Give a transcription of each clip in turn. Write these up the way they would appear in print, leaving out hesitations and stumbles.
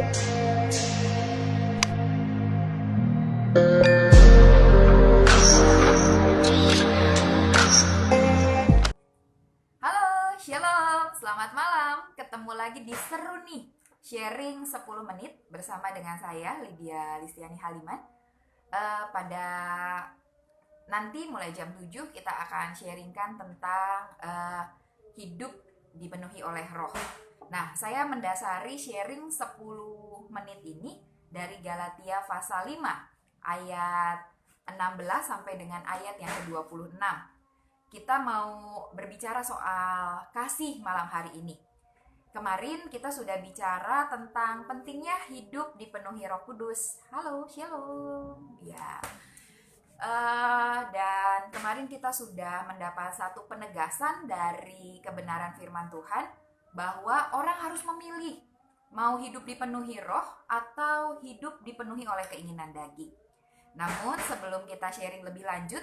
Halo, shalom, selamat malam. Ketemu lagi di Seru nih, sharing 10 menit bersama dengan saya, Lydia Listiani Haliman. Pada nanti mulai jam 7 kita akan sharingkan tentang hidup dipenuhi oleh roh. Nah, saya mendasari sharing 10 menit ini dari Galatia pasal 5 ayat 16 sampai dengan ayat yang ke-26. Kita mau berbicara soal kasih malam hari ini. Kemarin kita sudah bicara tentang pentingnya hidup dipenuhi Roh Kudus. Halo, shalom. Ya. Dan kemarin kita sudah mendapat satu penegasan dari kebenaran firman Tuhan bahwa orang harus memilih mau hidup dipenuhi roh atau hidup dipenuhi oleh keinginan daging. Namun sebelum kita sharing lebih lanjut,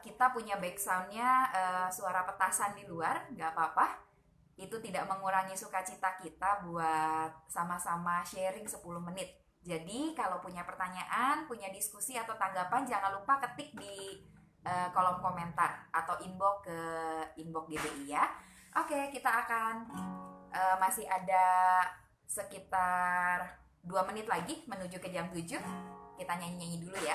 kita punya backsoundnya suara petasan di luar, gak apa-apa. Itu tidak mengurangi sukacita kita buat sama-sama sharing 10 menit. Jadi kalau punya pertanyaan, punya diskusi atau tanggapan, jangan lupa ketik di kolom komentar atau inbox ke inbox GBI ya. Oke, kita akan masih ada sekitar 2 menit lagi menuju ke jam 7. Kita nyanyi-nyanyi dulu ya.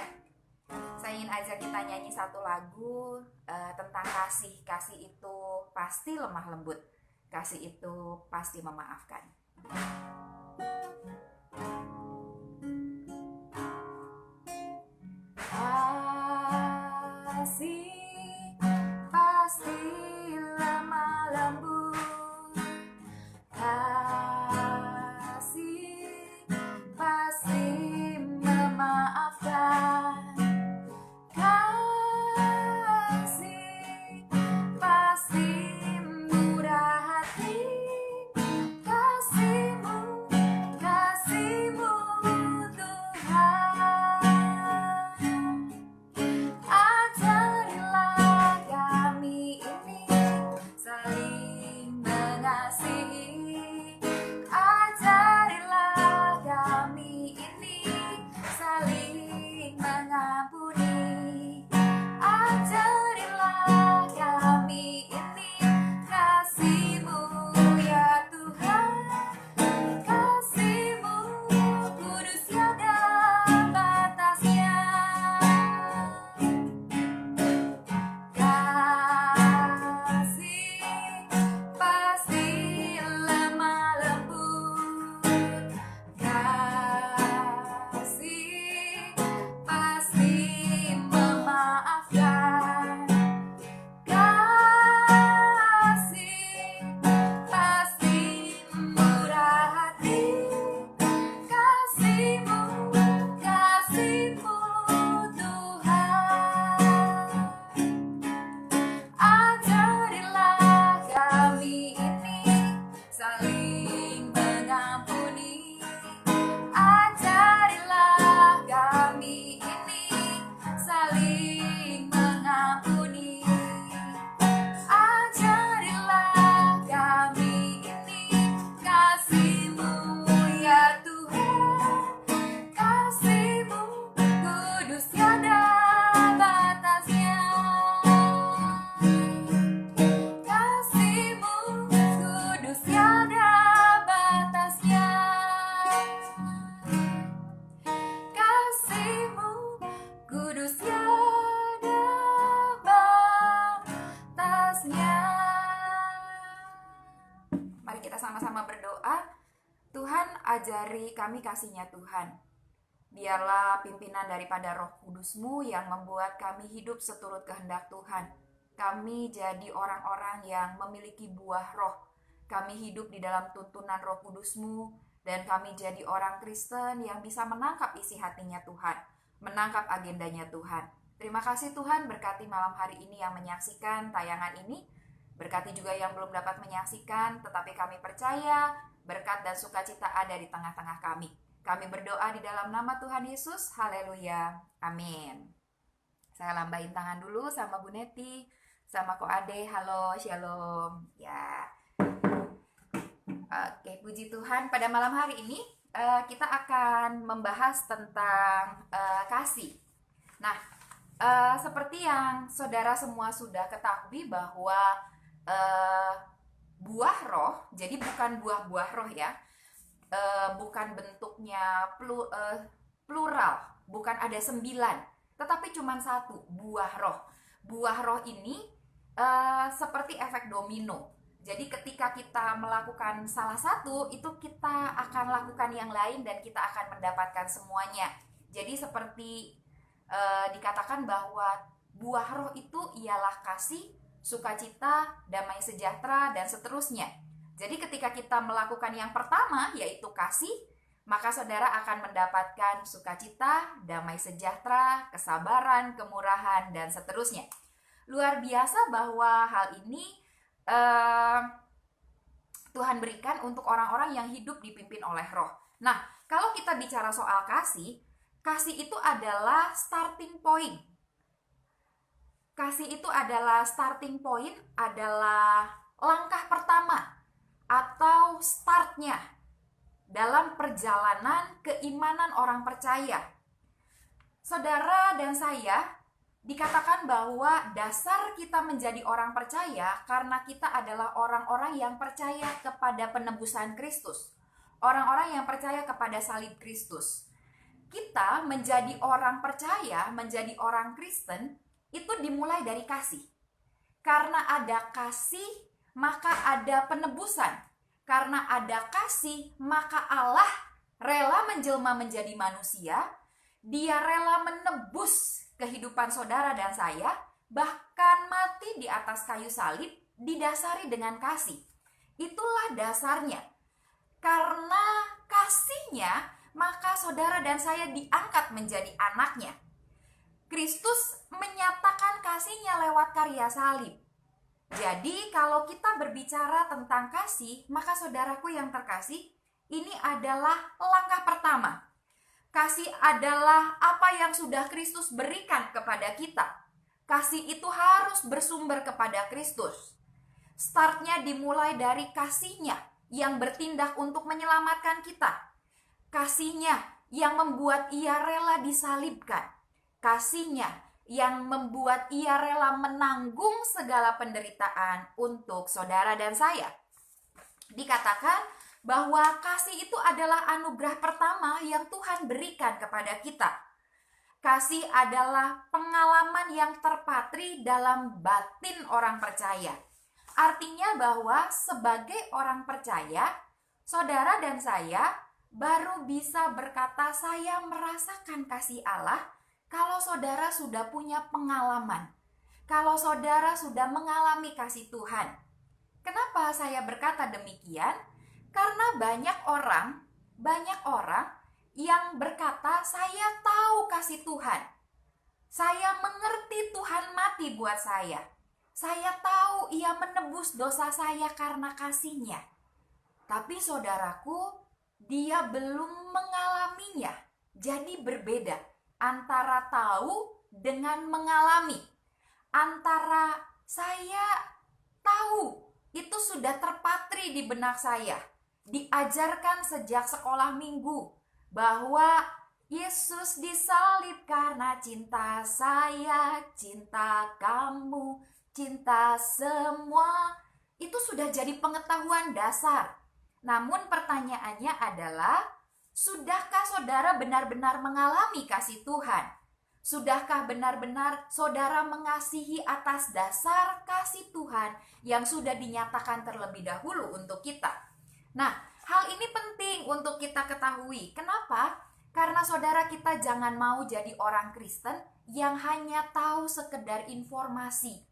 Saya ingin ajak kita nyanyi satu lagu tentang kasih. Kasih itu pasti lemah lembut. Kasih itu pasti memaafkan. Kasih pasti lemah lembut. Kasih pasti memaafkan. Kasih pasti murah hati. Kasih-Mu Tuhan. Ajarilah kami ini saling mengasihi. Ajarilah kami ini saling mengampuni. Ajarilah kami ini kasih-Mu ya Tuhan. Kasih-Mu kudus tiada batasnya. Kasih pasti lemah lembut. Kasih pasti memaafkan. Kasih pasti murah hati. Kasih-Mu Tuhan. Ajarilah kami ini saling mengampuni. Ajarilah kami ini saling mengampuni. Ajarilah kami ini kasih-Mu ya Tuhan. Kasih-Mu kudus tiada batasnya. Kasih-Mu kudus tiada batasnya. Kasih-Mu kudus tiada batasnya. Mari kita sama-sama berdoa. Tuhan, ajari kami kasih-Nya Tuhan. Biarlah pimpinan daripada Roh Kudus-Mu yang membuat kami hidup seturut kehendak Tuhan. Kami jadi orang-orang yang memiliki buah roh. Kami hidup di dalam tuntunan Roh Kudus-Mu, dan kami jadi orang Kristen yang bisa menangkap isi hatinya Tuhan, menangkap agendanya Tuhan. Terima kasih Tuhan, berkati malam hari ini yang menyaksikan tayangan ini. Berkati juga yang belum dapat menyaksikan, tetapi kami percaya berkat dan sukacita ada di tengah-tengah kami. Kami berdoa di dalam nama Tuhan Yesus. Haleluya. Amin. Saya lambain tangan dulu sama Bu Neti, sama Ko Ade. Halo, shalom. Ya. Oke, puji Tuhan. Pada malam hari ini kita akan membahas tentang kasih. Nah, seperti yang saudara semua sudah ketahui bahwa eh, buah roh, jadi bukan buah-buah roh ya, bukan bentuknya plural, bukan ada 9, tetapi cuma satu, buah roh. Buah roh ini seperti efek domino. Jadi ketika kita melakukan salah satu, itu kita akan lakukan yang lain dan kita akan mendapatkan semuanya. Jadi seperti dikatakan bahwa buah roh itu ialah kasih, sukacita, damai sejahtera, dan seterusnya. Jadi ketika kita melakukan yang pertama, yaitu kasih, maka saudara akan mendapatkan sukacita, damai sejahtera, kesabaran, kemurahan, dan seterusnya. Luar biasa bahwa hal ini Tuhan berikan untuk orang-orang yang hidup dipimpin oleh roh. Nah, kalau kita bicara soal kasih, kasih itu adalah starting point. Kasih itu adalah starting point, adalah langkah pertama atau startnya dalam perjalanan keimanan orang percaya. Saudara dan saya dikatakan bahwa dasar kita menjadi orang percaya karena kita adalah orang-orang yang percaya kepada penebusan Kristus. Orang-orang yang percaya kepada salib Kristus. Kita menjadi orang percaya, menjadi orang Kristen, itu dimulai dari kasih. Karena ada kasih, maka ada penebusan. Karena ada kasih, maka Allah rela menjelma menjadi manusia. Dia rela menebus kehidupan saudara dan saya, bahkan mati di atas kayu salib, didasari dengan kasih. Itulah dasarnya. Karena kasihnya, maka saudara dan saya diangkat menjadi anaknya. Kristus menyatakan kasihnya lewat karya salib. Jadi kalau kita berbicara tentang kasih, maka saudaraku yang terkasih, ini adalah langkah pertama. Kasih adalah apa yang sudah Kristus berikan kepada kita. Kasih itu harus bersumber kepada Kristus. Startnya dimulai dari kasihnya yang bertindak untuk menyelamatkan kita. Kasihnya yang membuat ia rela disalibkan. Kasihnya yang membuat ia rela menanggung segala penderitaan untuk saudara dan saya. Dikatakan bahwa kasih itu adalah anugerah pertama yang Tuhan berikan kepada kita. Kasih adalah pengalaman yang terpatri dalam batin orang percaya. Artinya bahwa sebagai orang percaya, saudara dan saya baru bisa berkata saya merasakan kasih Allah kalau saudara sudah punya pengalaman. Kalau saudara sudah mengalami kasih Tuhan. Kenapa saya berkata demikian? Karena banyak orang yang berkata, saya tahu kasih Tuhan. Saya mengerti Tuhan mati buat saya. Saya tahu ia menebus dosa saya karena kasihnya. Tapi saudaraku, dia belum mengalaminya. Jadi berbeda antara tahu dengan mengalami. Antara saya tahu, itu sudah terpatri di benak saya. Diajarkan sejak sekolah minggu bahwa Yesus disalib karena cinta saya, cinta kamu, cinta semua. Itu sudah jadi pengetahuan dasar. Namun pertanyaannya adalah, sudahkah saudara benar-benar mengalami kasih Tuhan? Sudahkah benar-benar saudara mengasihi atas dasar kasih Tuhan yang sudah dinyatakan terlebih dahulu untuk kita? Nah, hal ini penting untuk kita ketahui. Kenapa? Karena saudara kita jangan mau jadi orang Kristen yang hanya tahu sekedar informasi.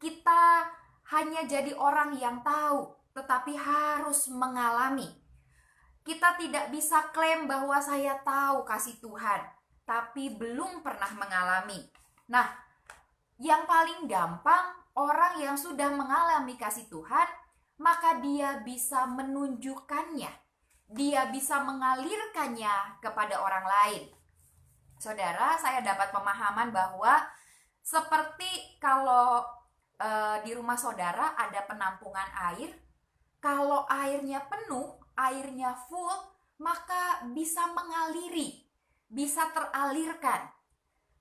Kita hanya jadi orang yang tahu, tetapi harus mengalami. Kita tidak bisa klaim bahwa saya tahu kasih Tuhan, tapi belum pernah mengalami. Nah, yang paling gampang, orang yang sudah mengalami kasih Tuhan, maka dia bisa menunjukkannya. Dia bisa mengalirkannya kepada orang lain. Saudara, saya dapat pemahaman bahwa seperti kalau di rumah saudara ada penampungan air, Kalau airnya penuh, airnya full, maka bisa mengaliri, bisa teralirkan.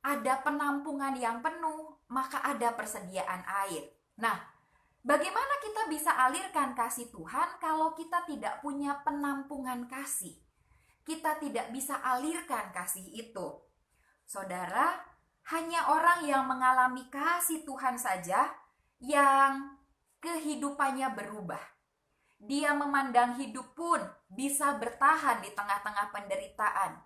Ada penampungan yang penuh, maka ada persediaan air. Nah, bagaimana kita bisa alirkan kasih Tuhan kalau kita tidak punya penampungan kasih? Kita tidak bisa alirkan kasih itu. Saudara, hanya orang yang mengalami kasih Tuhan saja yang kehidupannya berubah. Dia memandang hidup pun bisa bertahan di tengah-tengah penderitaan.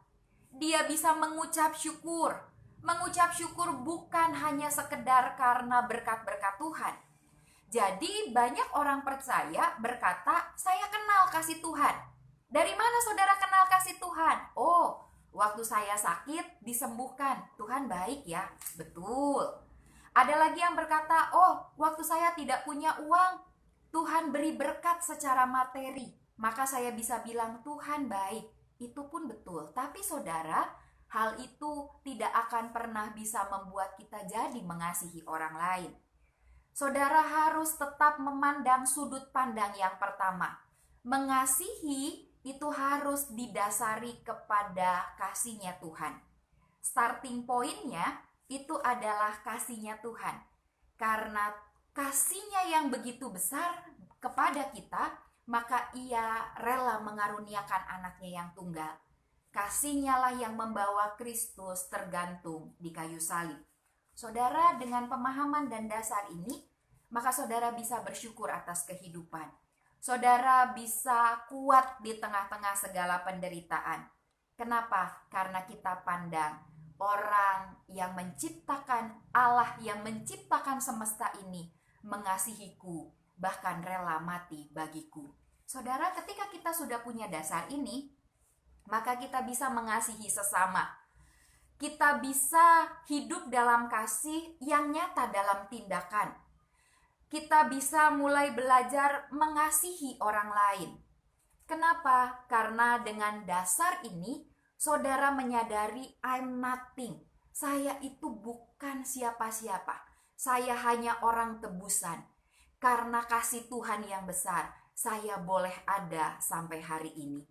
Dia bisa mengucap syukur. Mengucap syukur bukan hanya sekedar karena berkat-berkat Tuhan. Jadi banyak orang percaya berkata, saya kenal kasih Tuhan. Dari mana saudara kenal kasih Tuhan? Oh, waktu saya sakit disembuhkan. Tuhan baik ya. Betul. Ada lagi yang berkata, oh, waktu saya tidak punya uang, Tuhan beri berkat secara materi, maka saya bisa bilang Tuhan baik. Itu pun betul. Tapi saudara, hal itu tidak akan pernah bisa membuat kita jadi mengasihi orang lain. Saudara harus tetap memandang sudut pandang yang pertama. Mengasihi itu harus didasari kepada kasih-Nya Tuhan. Starting point-nya itu adalah kasih-Nya Tuhan. Karena kasih-Nya yang begitu besar kepada kita, maka Ia rela mengaruniakan anaknya yang tunggal. Kasih-Nya lah yang membawa Kristus tergantung di kayu salib. Saudara, dengan pemahaman dan dasar ini, maka saudara bisa bersyukur atas kehidupan. Saudara bisa kuat di tengah-tengah segala penderitaan. Kenapa? Karena kita pandang orang yang menciptakan, Allah yang menciptakan semesta ini mengasihiku, bahkan rela mati bagiku. Saudara, ketika kita sudah punya dasar ini, maka kita bisa mengasihi sesama. Kita bisa hidup dalam kasih yang nyata dalam tindakan. Kita bisa mulai belajar mengasihi orang lain. Kenapa? Karena dengan dasar ini, saudara menyadari I'm nothing. Saya itu bukan siapa-siapa. Saya hanya orang tebusan. Karena kasih Tuhan yang besar, saya boleh ada sampai hari ini.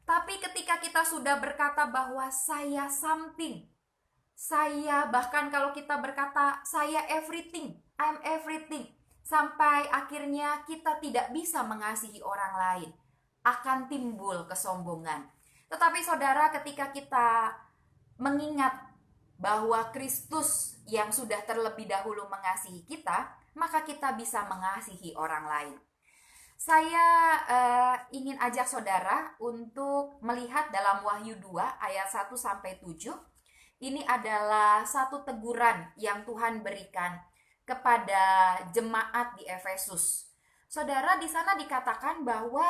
Tapi ketika kita sudah berkata bahwa saya something, saya bahkan kalau kita berkata saya everything, I'm everything, sampai akhirnya kita tidak bisa mengasihi orang lain, akan timbul kesombongan. Tetapi saudara, ketika kita mengingat bahwa Kristus yang sudah terlebih dahulu mengasihi kita, maka kita bisa mengasihi orang lain. Saya ingin ajak saudara untuk melihat dalam Wahyu 2 ayat 1-7. Ini adalah satu teguran yang Tuhan berikan kepada jemaat di Efesus. Saudara, di sana dikatakan bahwa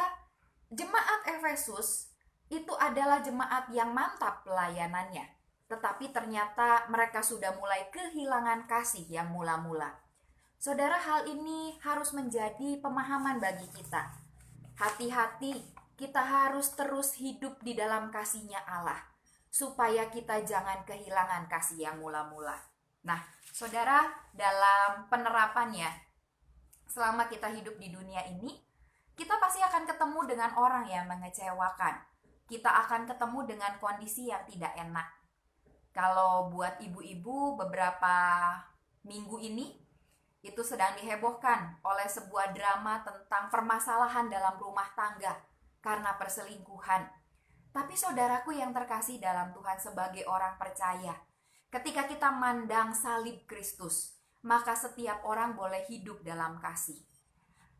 jemaat Efesus itu adalah jemaat yang mantap pelayanannya. Tetapi ternyata mereka sudah mulai kehilangan kasih yang mula-mula. Saudara, hal ini harus menjadi pemahaman bagi kita. Hati-hati, kita harus terus hidup di dalam kasih-Nya Allah, supaya kita jangan kehilangan kasih yang mula-mula. Nah, saudara, dalam penerapannya, selama kita hidup di dunia ini, kita pasti akan ketemu dengan orang yang mengecewakan. Kita akan ketemu dengan kondisi yang tidak enak. Kalau buat ibu-ibu, beberapa minggu ini itu sedang dihebohkan oleh sebuah drama tentang permasalahan dalam rumah tangga karena perselingkuhan. Tapi saudaraku yang terkasih dalam Tuhan, sebagai orang percaya, ketika kita mandang salib Kristus, maka setiap orang boleh hidup dalam kasih.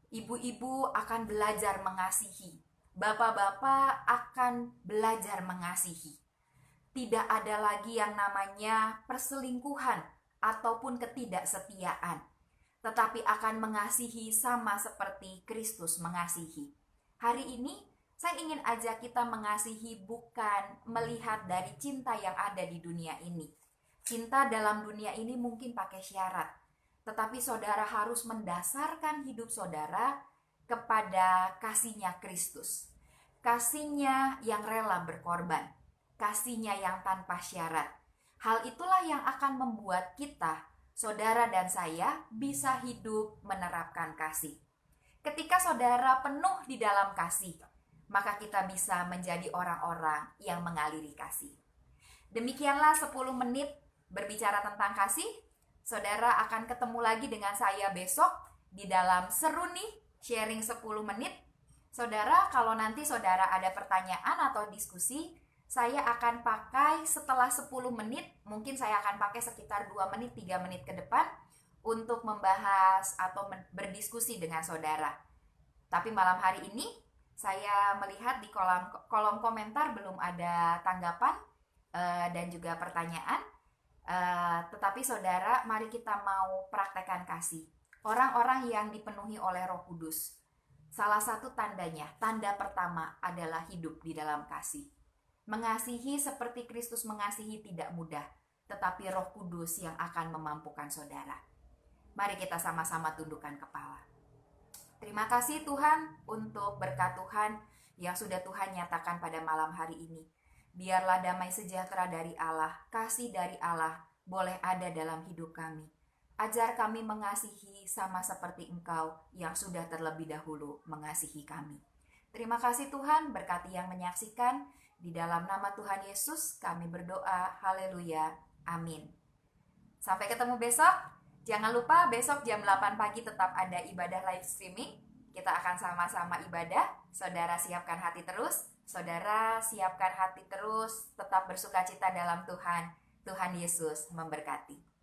Ibu-ibu akan belajar mengasihi. Bapak-bapak akan belajar mengasihi. Tidak ada lagi yang namanya perselingkuhan ataupun ketidaksetiaan, tetapi akan mengasihi sama seperti Kristus mengasihi. Hari ini saya ingin ajak kita mengasihi bukan melihat dari cinta yang ada di dunia ini. Cinta dalam dunia ini mungkin pakai syarat, tetapi saudara harus mendasarkan hidup saudara kepada kasih-Nya Kristus. Kasih-Nya yang rela berkorban, kasih-Nya yang tanpa syarat. Hal itulah yang akan membuat kita, saudara dan saya, bisa hidup menerapkan kasih. Ketika saudara penuh di dalam kasih, maka kita bisa menjadi orang-orang yang mengaliri kasih. Demikianlah 10 menit berbicara tentang kasih. Saudara akan ketemu lagi dengan saya besok di dalam Seru nih, sharing 10 menit. Saudara, kalau nanti saudara ada pertanyaan atau diskusi, saya akan pakai setelah 10 menit, mungkin saya akan pakai sekitar 2 menit, 3 menit ke depan untuk membahas atau berdiskusi dengan saudara. Tapi malam hari ini saya melihat di kolom komentar belum ada tanggapan dan juga pertanyaan. Tetapi saudara, mari kita mau praktekkan kasih. Orang-orang yang dipenuhi oleh Roh Kudus, salah satu tandanya, tanda pertama adalah hidup di dalam kasih. Mengasihi seperti Kristus mengasihi tidak mudah, tetapi Roh Kudus yang akan memampukan saudara. Mari kita sama-sama tundukkan kepala. Terima kasih Tuhan untuk berkat Tuhan yang sudah Tuhan nyatakan pada malam hari ini. Biarlah damai sejahtera dari Allah, kasih dari Allah boleh ada dalam hidup kami. Ajar kami mengasihi sama seperti Engkau yang sudah terlebih dahulu mengasihi kami. Terima kasih Tuhan, berkati yang menyaksikan. Di dalam nama Tuhan Yesus kami berdoa. Haleluya. Amin. Sampai ketemu besok. Jangan lupa besok jam 8 pagi tetap ada ibadah live streaming. Kita akan sama-sama ibadah. Saudara siapkan hati terus. Saudara siapkan hati terus. Tetap bersukacita dalam Tuhan. Tuhan Yesus memberkati.